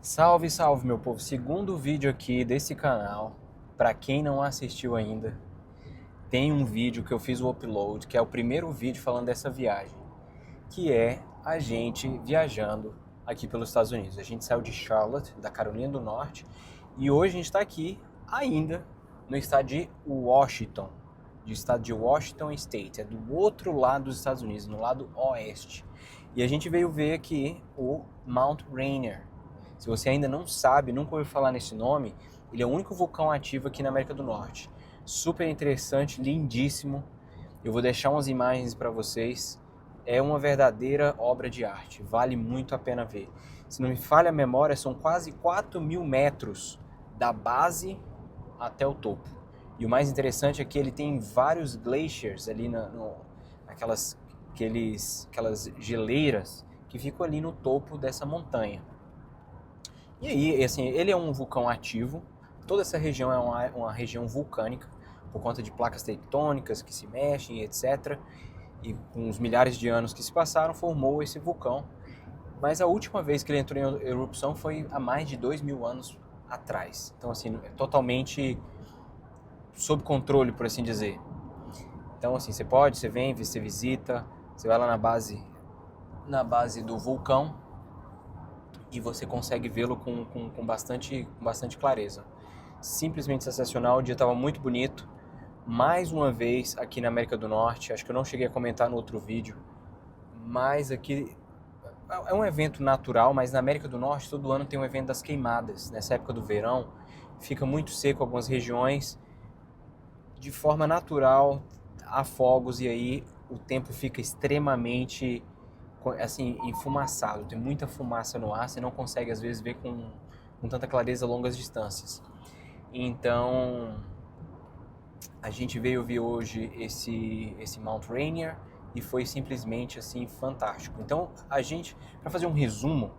Salve, salve, meu povo! Segundo vídeo aqui desse canal. Para quem não assistiu ainda, tem um vídeo que eu fiz o upload, que é o primeiro vídeo falando dessa viagem, que é a gente viajando aqui pelos Estados Unidos. A gente saiu de Charlotte, da Carolina do Norte, e hoje a gente está aqui ainda no estado de Washington, do estado de Washington State, é do outro lado dos Estados Unidos, no lado oeste. E a gente veio ver aqui o Mount Rainier. Se você ainda não sabe, nunca ouviu falar nesse nome, ele é o único vulcão ativo aqui na América do Norte. Super interessante, lindíssimo. Eu vou deixar umas imagens para vocês. É uma verdadeira obra de arte, vale muito a pena ver. Se não me falha a memória, são quase 4.000 metros da base até o topo. E o mais interessante é que ele tem vários glaciers ali aquelas geleiras que ficam ali no topo dessa montanha. E aí, assim, ele é um vulcão ativo. Toda essa região é uma região vulcânica, por conta de placas tectônicas que se mexem, etc. E com os milhares de anos que se passaram, formou esse vulcão. Mas a última vez que ele entrou em erupção foi há mais de 2.000 anos atrás. Então, assim, é totalmente sob controle, por assim dizer. Então, assim, você vem, você visita, você vai lá na base do vulcão, e você consegue vê-lo com bastante clareza. Simplesmente sensacional, o dia estava muito bonito. Mais uma vez aqui na América do Norte, acho que eu não cheguei a comentar no outro vídeo, mas aqui é um evento natural, mas na América do Norte todo ano tem um evento das queimadas. Nessa época do verão fica muito seco algumas regiões, de forma natural há fogos, e aí o tempo fica extremamente assim, enfumaçado, tem muita fumaça no ar, você não consegue às vezes ver com tanta clareza longas distâncias. Então, a gente veio ver hoje esse Mount Rainier e foi simplesmente assim fantástico. Então, para fazer um resumo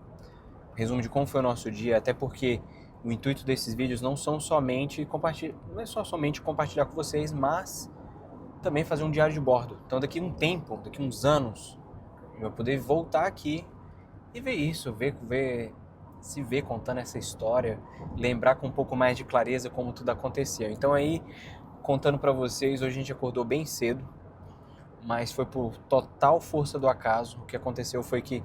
de como foi o nosso dia, até porque o intuito desses vídeos não é só somente compartilhar com vocês, mas também fazer um diário de bordo. Então, daqui a um tempo, daqui a uns anos, eu vou poder voltar aqui e ver isso, se ver contando essa história, lembrar com um pouco mais de clareza como tudo aconteceu. Então aí, contando para vocês, hoje a gente acordou bem cedo, mas foi por total força do acaso. O que aconteceu foi que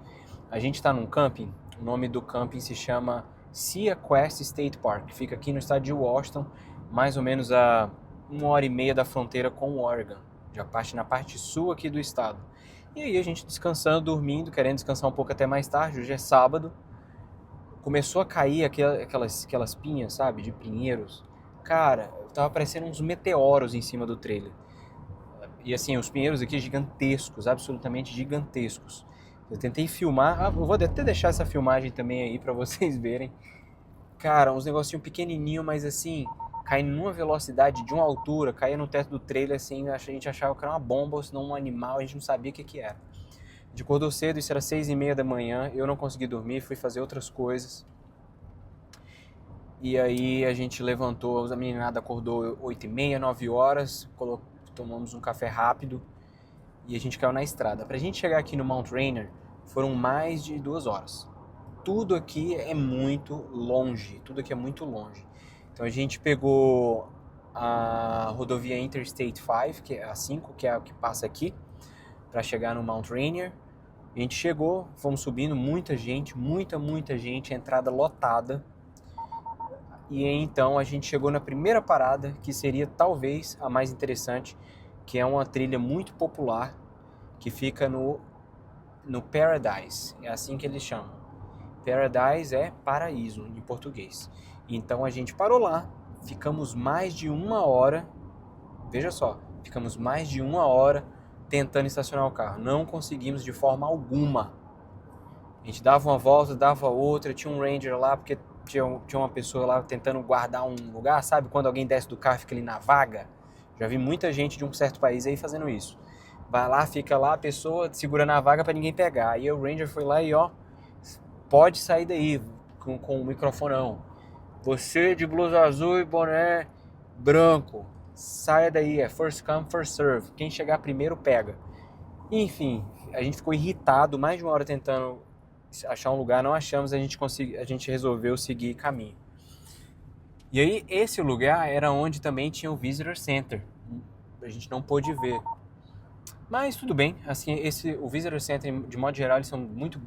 a gente está num camping, o nome do camping se chama Sea Quest State Park, fica aqui no estado de Washington, mais ou menos a 1h30 da fronteira com o Oregon, na parte sul aqui do estado. E aí a gente descansando, dormindo, querendo descansar um pouco até mais tarde. Hoje é sábado. Começou a cair aquelas pinhas, sabe, de pinheiros. Cara, tava parecendo uns meteoros em cima do trailer. E assim, os pinheiros aqui gigantescos, absolutamente gigantescos. Eu tentei filmar, eu vou até deixar essa filmagem também aí pra vocês verem. Cara, uns negocinho pequenininho, mas assim, caindo numa velocidade de uma altura, caía no teto do trailer, assim, a gente achava que era uma bomba ou senão um animal, a gente não sabia o que era. A gente acordou cedo, isso era 6h30 da manhã, eu não consegui dormir, fui fazer outras coisas. E aí a gente levantou, a meninada acordou 8h30, 9 horas, tomamos um café rápido e a gente caiu na estrada. Pra gente chegar aqui no Mount Rainier, foram mais de 2 horas. Tudo aqui é muito longe, Então a gente pegou a rodovia Interstate 5, que é a 5, que é a que passa aqui, para chegar no Mount Rainier. A gente chegou, fomos subindo, muita gente, muita gente, entrada lotada. E então a gente chegou na primeira parada, que seria talvez a mais interessante, que é uma trilha muito popular, que fica no Paradise, é assim que eles chamam. Paradise é paraíso em português. Então a gente parou lá, ficamos mais de 1 hora, veja só, ficamos mais de 1 hora tentando estacionar o carro. Não conseguimos de forma alguma. A gente dava uma volta, dava outra, tinha um ranger lá, porque tinha uma pessoa lá tentando guardar um lugar, sabe? Quando alguém desce do carro e fica ali na vaga. Já vi muita gente de um certo país aí fazendo isso. Vai lá, fica lá, a pessoa segura na vaga para ninguém pegar. Aí o ranger foi lá e ó, pode sair daí com o microfonão. Você de blusa azul e boné branco, saia daí, é first come, first serve. Quem chegar primeiro pega. Enfim, a gente ficou irritado, mais de 1 hora tentando achar um lugar, não achamos, a gente resolveu seguir caminho. E aí, esse lugar era onde também tinha o Visitor Center. A gente não pôde ver. Mas tudo bem, assim, o Visitor Center, de modo geral, eles são muito,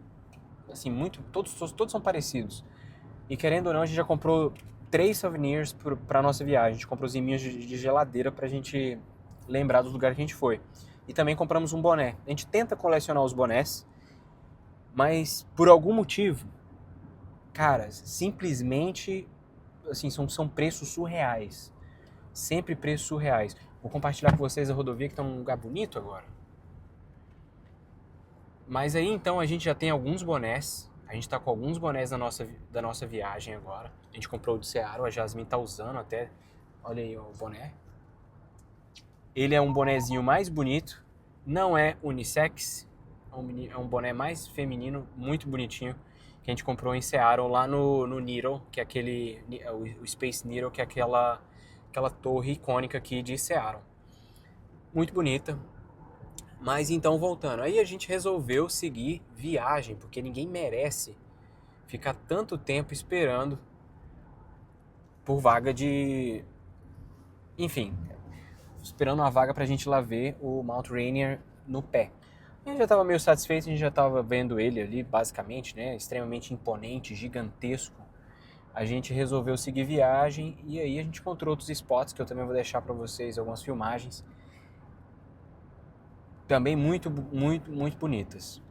assim, todos são parecidos. E querendo ou não, a gente já comprou 3 souvenirs para nossa viagem. A gente comprou os imãs de geladeira pra gente lembrar dos lugares que a gente foi. E também compramos um boné. A gente tenta colecionar os bonés, mas por algum motivo, cara, simplesmente, assim, são preços surreais. Sempre preços surreais. Vou compartilhar com vocês a rodovia que está num lugar bonito agora. Mas aí então a gente já tem alguns bonés. A gente está com alguns bonés da nossa viagem agora. A gente comprou o de Seattle, a Jasmine tá usando até. Olha aí o boné. Ele é um bonezinho mais bonito. Não é unissex. É um boné mais feminino, muito bonitinho. Que a gente comprou em Seattle, lá no Needle, que é o Space Needle, que é aquela torre icônica aqui de Seattle. Muito bonita. Mas então, voltando, aí a gente resolveu seguir viagem, porque ninguém merece ficar tanto tempo esperando por vaga de... Enfim, esperando uma vaga pra gente ir lá ver o Mount Rainier no pé. A gente já estava meio satisfeito, a gente já estava vendo ele ali, basicamente, né? Extremamente imponente, gigantesco. A gente resolveu seguir viagem e aí a gente encontrou outros spots, que eu também vou deixar para vocês algumas filmagens. Também muito, muito, muito bonitas.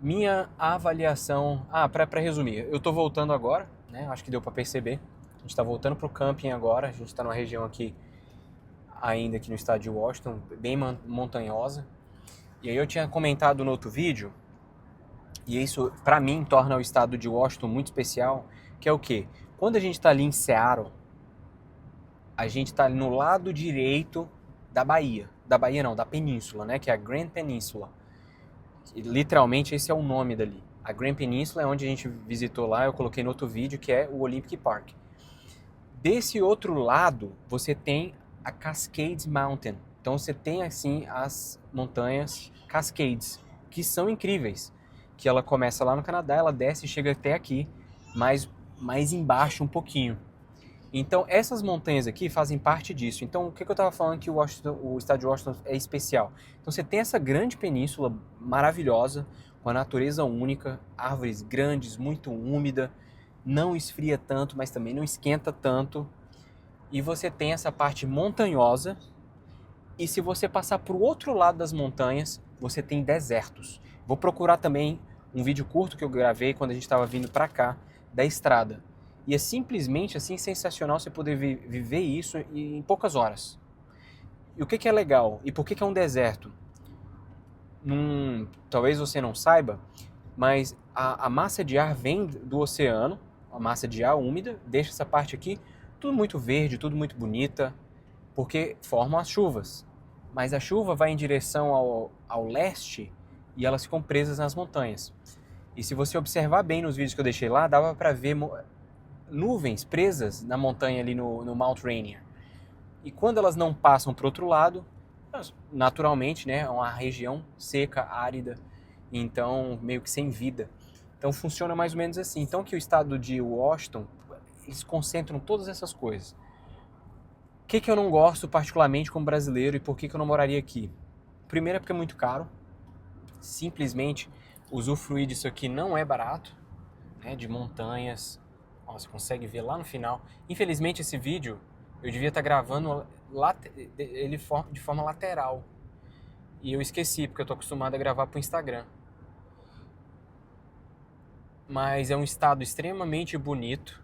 Minha avaliação... para resumir, eu tô voltando agora, né? Acho que deu para perceber. A gente tá voltando pro camping agora. A gente tá numa região aqui, ainda aqui no estado de Washington, bem montanhosa. E aí eu tinha comentado no outro vídeo, e isso para mim torna o estado de Washington muito especial, que é o quê? Quando a gente tá ali em Seattle, a gente tá no lado direito da Bahia. Da Bahia não, da península, né? Que é a Grand Peninsula. Literalmente esse é o nome dali. A Grand Peninsula é onde a gente visitou lá, eu coloquei no outro vídeo, que é o Olympic Park. Desse outro lado, você tem a Cascades Mountain. Então você tem assim as montanhas Cascades, que são incríveis. Que ela começa lá no Canadá, ela desce e chega até aqui, mais embaixo um pouquinho. Então essas montanhas aqui fazem parte disso. Então o que eu estava falando que o estado de Washington é especial? Então você tem essa grande península maravilhosa, com a natureza única, árvores grandes, muito úmida, não esfria tanto, mas também não esquenta tanto. E você tem essa parte montanhosa. E se você passar para o outro lado das montanhas, você tem desertos. Vou procurar também um vídeo curto que eu gravei quando a gente estava vindo para cá, da estrada. E é simplesmente assim sensacional você poder viver isso em poucas horas. E o que é legal? E por que é um deserto? Talvez você não saiba, mas a massa de ar vem do oceano, a massa de ar úmida, deixa essa parte aqui tudo muito verde, tudo muito bonita, porque formam as chuvas. Mas a chuva vai em direção ao leste e elas ficam presas nas montanhas. E se você observar bem nos vídeos que eu deixei lá, dava para ver nuvens presas na montanha ali no Mount Rainier. E quando elas não passam para o outro lado, naturalmente, né, é uma região seca, árida, então meio que sem vida. Então funciona mais ou menos assim. Então que o estado de Washington, eles concentram todas essas coisas. O que eu não gosto particularmente como brasileiro e por que eu não moraria aqui? Primeiro é porque é muito caro. Simplesmente usufruir disso aqui não é barato, né? De montanhas. Ó, você consegue ver lá no final. Infelizmente esse vídeo eu devia estar gravando ele de forma lateral. E eu esqueci, porque eu estou acostumado a gravar para o Instagram. Mas é um estado extremamente bonito.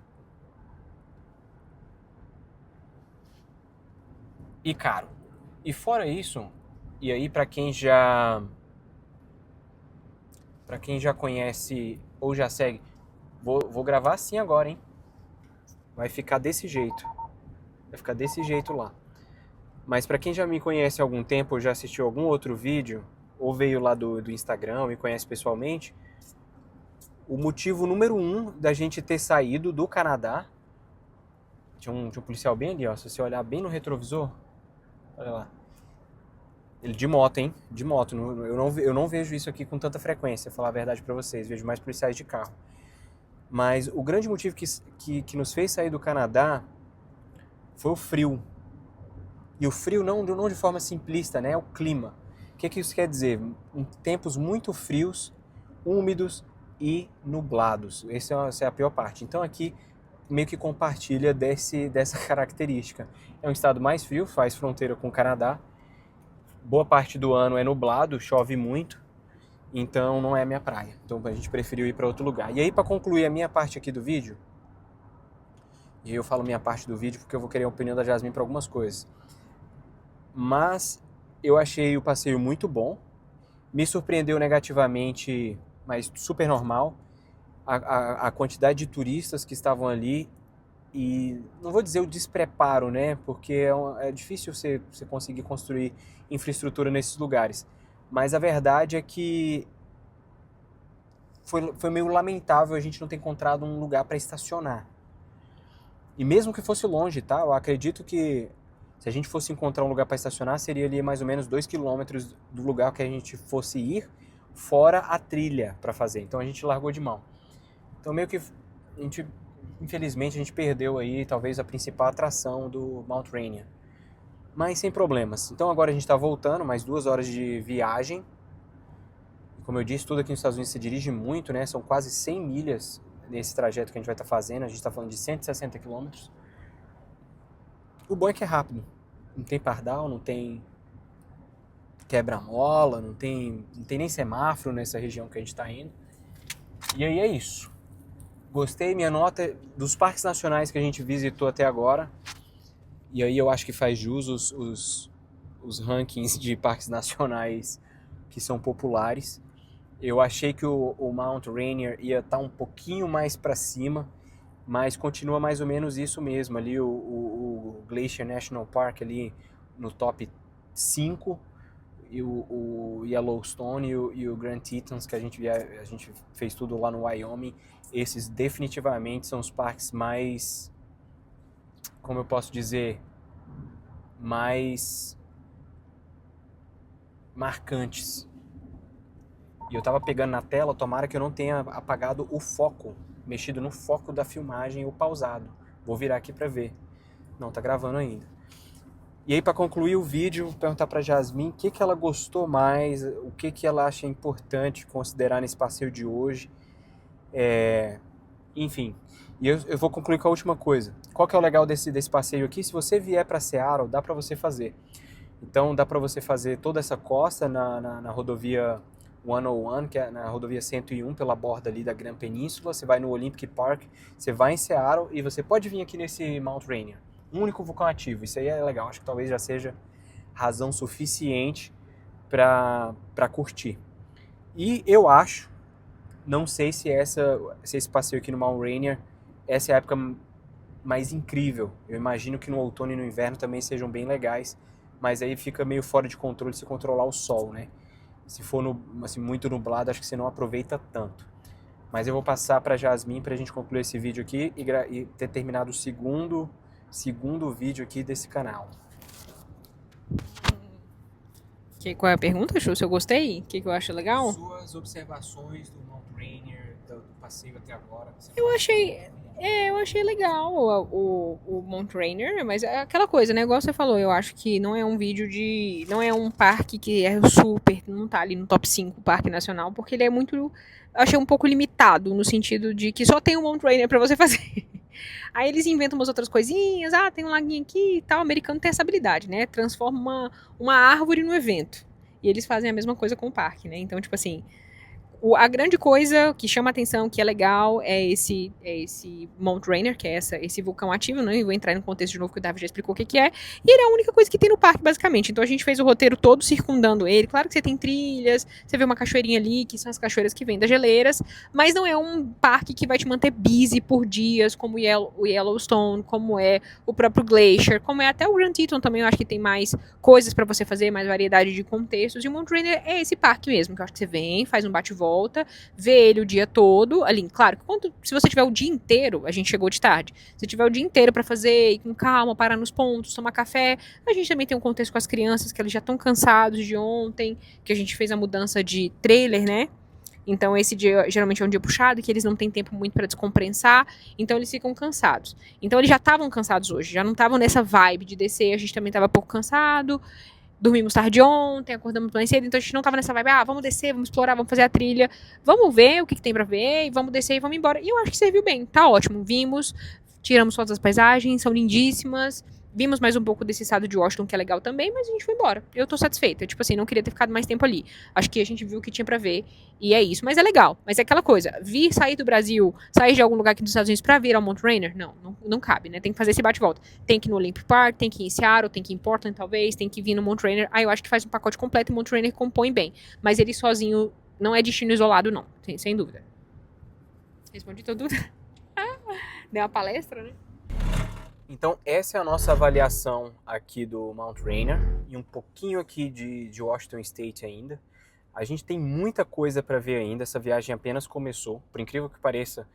E caro. E fora isso, e aí para quem já conhece ou já segue, vou gravar assim agora, hein? Vai ficar desse jeito. Vai ficar desse jeito lá. Mas para quem já me conhece há algum tempo, ou já assistiu algum outro vídeo, ou veio lá do Instagram, me conhece pessoalmente, o motivo número 1 da gente ter saído do Canadá, tinha um policial bem ali, ó, se você olhar bem no retrovisor, olha lá. Ele de moto, hein? De moto. Eu não vejo isso aqui com tanta frequência, falar a verdade pra vocês. Vejo mais policiais de carro. Mas o grande motivo que nos fez sair do Canadá foi o frio. E o frio não de forma simplista, né? É o clima. O que isso quer dizer? Tempos muito frios, úmidos e nublados. Essa é a pior parte. Então aqui meio que compartilha dessa característica. É um estado mais frio, faz fronteira com o Canadá. Boa parte do ano é nublado, chove muito, então não é a minha praia. Então a gente preferiu ir para outro lugar. E aí, para concluir a minha parte aqui do vídeo, e aí eu falo minha parte do vídeo porque eu vou querer a opinião da Jasmine para algumas coisas. Mas eu achei o passeio muito bom, me surpreendeu negativamente, mas super normal, a quantidade de turistas que estavam ali. E não vou dizer o despreparo, né? Porque é difícil você conseguir construir infraestrutura nesses lugares. Mas a verdade é que foi meio lamentável a gente não ter encontrado um lugar para estacionar. E mesmo que fosse longe, tá? Eu acredito que se a gente fosse encontrar um lugar para estacionar, seria ali mais ou menos 2 quilômetros do lugar que a gente fosse ir, fora a trilha para fazer. Então a gente largou de mão. Então meio que infelizmente a gente perdeu aí talvez a principal atração do Mount Rainier. Mas sem problemas. Então agora a gente está voltando, mais 2 horas de viagem. Como eu disse, tudo aqui nos Estados Unidos se dirige muito, né? São quase 100 milhas nesse trajeto que a gente vai estar fazendo. A gente está falando de 160 quilômetros. O bom é que é rápido. Não tem pardal, não tem quebra-mola, não tem nem semáforo nessa região que a gente está indo. E aí é isso. Gostei, minha nota dos parques nacionais que a gente visitou até agora. E aí eu acho que faz jus os rankings de parques nacionais que são populares. Eu achei que o Mount Rainier ia estar um pouquinho mais para cima, mas continua mais ou menos isso mesmo. Ali o Glacier National Park ali no top 5, e o Yellowstone e o Grand Tetons, que a gente fez tudo lá no Wyoming. Esses definitivamente são os parques mais, como eu posso dizer, mais marcantes. E eu tava pegando na tela, tomara que eu não tenha apagado o foco, mexido no foco da filmagem ou pausado. Vou virar aqui pra ver. Não, tá gravando ainda. E aí, para concluir o vídeo, vou perguntar pra Jasmine o que ela gostou mais, o que ela acha importante considerar nesse passeio de hoje. Enfim, e eu vou concluir com a última coisa. Qual que é o legal desse passeio aqui? Se você vier para Seattle, dá para você fazer. Então dá para você fazer toda essa costa na rodovia 101, que é na rodovia 101, pela borda ali da Grande Península. Você vai no Olympic Park, você vai em Seattle e você pode vir aqui nesse Mount Rainier. Um único vulcão ativo, isso aí é legal. Acho que talvez já seja razão suficiente para curtir. E eu acho, não sei se esse passeio aqui no Mount Rainier, essa é a época mais incrível. Eu imagino que no outono e no inverno também sejam bem legais, mas aí fica meio fora de controle se controlar o sol, né? Se for muito nublado, acho que você não aproveita tanto. Mas eu vou passar para Jasmine para a gente concluir esse vídeo aqui e ter terminado o segundo vídeo aqui desse canal. Qual é a pergunta, Chu? Se eu gostei? O que eu acho legal? Suas observações do Mount Rainier, do passeio até agora. Eu achei legal o Mount Rainier, mas é aquela coisa, né? Igual você falou, eu acho que não é um vídeo de... Não é um parque que é super... Não tá ali no top 5 parque nacional, porque ele é muito... Eu achei um pouco limitado, no sentido de que só tem o Mount Rainier pra você fazer. Aí eles inventam umas outras coisinhas, tem um laguinho aqui e tal. O americano tem essa habilidade, né? Transforma uma árvore no evento. E eles fazem a mesma coisa com o parque, né? Então, tipo assim... A grande coisa que chama atenção, que é legal, é esse Mount Rainier, que é esse vulcão ativo, né? Eu vou entrar no contexto de novo, que o Davi já explicou o que é. E ele é a única coisa que tem no parque, basicamente. Então a gente fez o roteiro todo circundando ele. Claro que você tem trilhas, você vê uma cachoeirinha ali, que são as cachoeiras que vêm das geleiras, mas não é um parque que vai te manter busy por dias, como o Yellowstone, como é o próprio Glacier, como é até o Grand Teton também. Eu acho que tem mais coisas pra você fazer, mais variedade de contextos. E o Mount Rainier é esse parque mesmo, que eu acho que você vem, faz um bate-volta, volta, ver ele o dia todo, ali, claro, se você tiver o dia inteiro, a gente chegou de tarde, se tiver o dia inteiro pra fazer, ir com calma, parar nos pontos, tomar café, a gente também tem um contexto com as crianças, que eles já estão cansados de ontem, que a gente fez a mudança de trailer, né? Então esse dia geralmente é um dia puxado, que eles não têm tempo muito para descompensar, então eles ficam cansados. Então eles já estavam cansados hoje, já não estavam nessa vibe de descer, a gente também estava pouco cansado, dormimos tarde ontem, acordamos mais cedo, então a gente não estava nessa vibe, vamos descer, vamos explorar, vamos fazer a trilha, vamos ver o que tem para ver, e vamos descer e vamos embora. E eu acho que serviu bem, tá ótimo, vimos, tiramos fotos das paisagens, são lindíssimas, vimos mais um pouco desse estado de Washington, que é legal também, mas a gente foi embora. Eu tô satisfeita. Tipo assim, não queria ter ficado mais tempo ali. Acho que a gente viu o que tinha pra ver. E é isso. Mas é legal. Mas é aquela coisa. Sair do Brasil, sair de algum lugar aqui dos Estados Unidos pra vir ao Mount Rainier, não cabe, né? Tem que fazer esse bate-volta. Tem que ir no Olympic Park, tem que ir em Seattle, tem que ir em Portland, talvez, tem que vir no Mount Rainier. Eu acho que faz um pacote completo e o Mount Rainier compõe bem. Mas ele sozinho não é destino isolado, não. Sem dúvida. Respondi tudo. Deu uma palestra, né? Então, essa é a nossa avaliação aqui do Mount Rainier e um pouquinho aqui de Washington State ainda. A gente tem muita coisa para ver ainda, essa viagem apenas começou. Por incrível que pareça,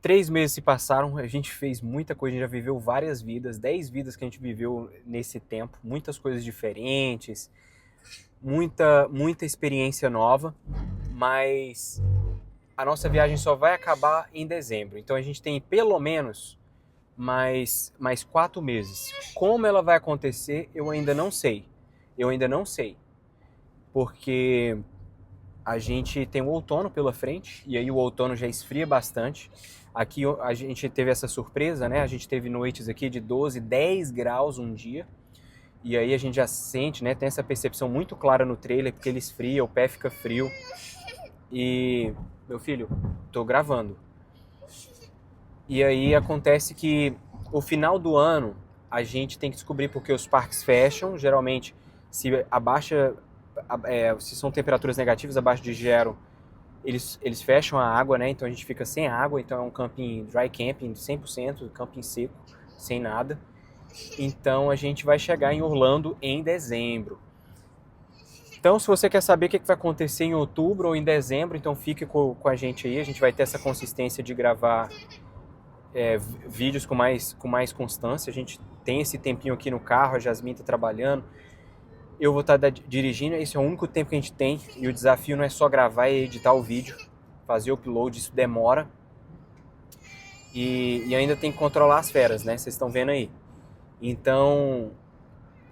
3 meses se passaram, a gente fez muita coisa, a gente já viveu várias vidas, 10 vidas que a gente viveu nesse tempo, muitas coisas diferentes, muita muita experiência nova, mas a nossa viagem só vai acabar em dezembro. Então a gente tem pelo menos mais 4 meses. Como ela vai acontecer, eu ainda não sei. Porque a gente tem o outono pela frente, e aí o outono já esfria bastante. Aqui a gente teve essa surpresa, né? A gente teve noites aqui de 12, 10 graus um dia. E aí a gente já sente, né? Tem essa percepção muito clara no trailer, porque ele esfria, o pé fica frio. E, meu filho, tô gravando. E aí acontece que o final do ano a gente tem que descobrir porque os parques fecham. Geralmente, se são temperaturas negativas abaixo de zero, eles fecham a água, né? Então a gente fica sem água. Então é um camping dry camping 100%, camping seco, sem nada. Então a gente vai chegar em Orlando em dezembro. Então, se você quer saber o que vai acontecer em outubro ou em dezembro, então fique com a gente aí. A gente vai ter essa consistência de gravar vídeos com mais constância. A gente tem esse tempinho aqui no carro, a Jasmine está trabalhando, eu vou estar dirigindo, esse é o único tempo que a gente tem, e o desafio não é só gravar e editar o vídeo, fazer o upload, isso demora, e ainda tem que controlar as feras, né? Vocês estão vendo aí. Então,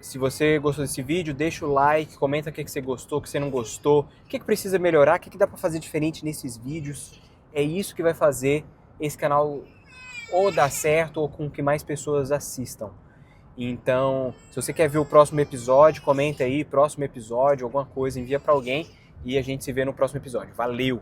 se você gostou desse vídeo, deixa o like, comenta o que você gostou, o que você não gostou, o que precisa melhorar, o que dá para fazer diferente nesses vídeos. É isso que vai fazer esse canal ou dar certo ou com que mais pessoas assistam. Então, se você quer ver o próximo episódio, comenta aí, próximo episódio, alguma coisa, envia para alguém e a gente se vê no próximo episódio. Valeu!